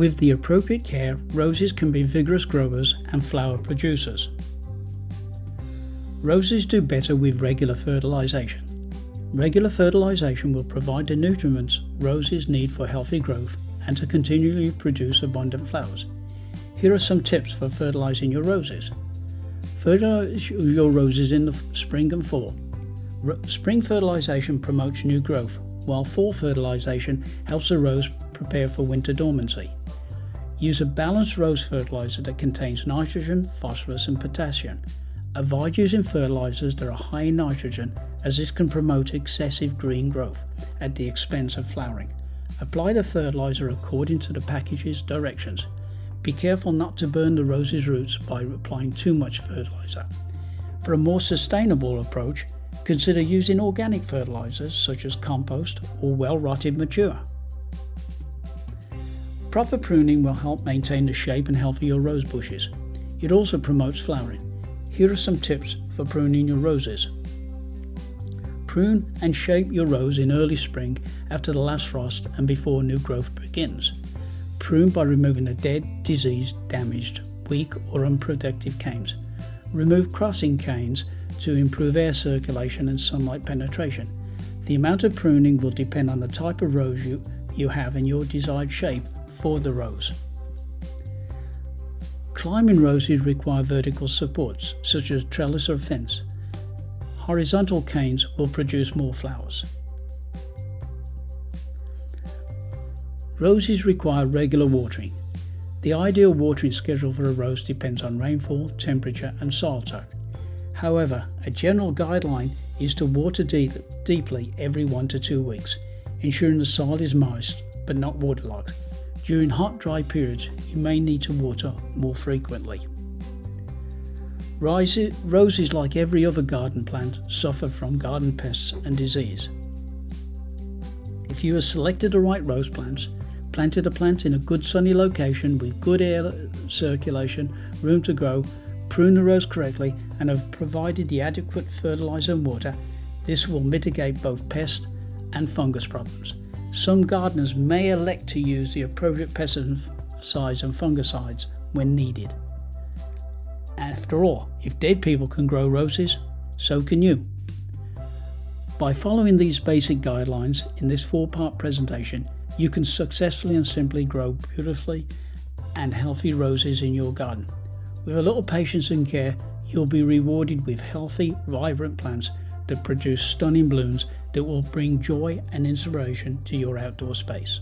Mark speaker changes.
Speaker 1: With the appropriate care, roses can be vigorous growers and flower producers. Roses do better with regular fertilization. Regular fertilization will provide the nutrients roses need for healthy growth and to continually produce abundant flowers. Here are some tips for fertilizing your roses. Fertilize your roses in the spring and fall. Spring fertilization promotes new growth, while fall fertilization helps the rose prepare for winter dormancy. Use a balanced rose fertilizer that contains nitrogen, phosphorus and potassium. Avoid using fertilizers that are high in nitrogen, as this can promote excessive green growth at the expense of flowering. Apply the fertilizer according to the package's directions. Be careful not to burn the rose's roots by applying too much fertilizer. For a more sustainable approach, consider using organic fertilizers such as compost or well-rotted manure. Proper pruning will help maintain the shape and health of your rose bushes. It also promotes flowering. Here are some tips for pruning your roses. Prune and shape your rose in early spring after the last frost and before new growth begins. Prune by removing the dead, diseased, damaged, weak or unproductive canes. Remove crossing canes to improve air circulation and sunlight penetration. The amount of pruning will depend on the type of rose you have and your desired shape for the rose. Climbing roses require vertical supports, such as trellis or fence. Horizontal canes will produce more flowers. Roses require regular watering. The ideal watering schedule for a rose depends on rainfall, temperature and soil type. However, a general guideline is to water deeply every 1 to 2 weeks, ensuring the soil is moist but not waterlogged. During hot, dry periods, you may need to water more frequently. Roses, like every other garden plant, suffer from garden pests and disease. If you have selected the right rose plants, planted a plant in a good sunny location with good air circulation, room to grow, prune the rose correctly, and have provided the adequate fertilizer and water, this will mitigate both pest and fungus problems. Some gardeners may elect to use the appropriate pesticides and fungicides when needed. After all, if dead people can grow roses, so can you. By following these basic guidelines in this 4-part presentation, you can successfully and simply grow beautifully and healthy roses in your garden. With a little patience and care, you'll be rewarded with healthy, vibrant plants that produce stunning blooms that will bring joy and inspiration to your outdoor space.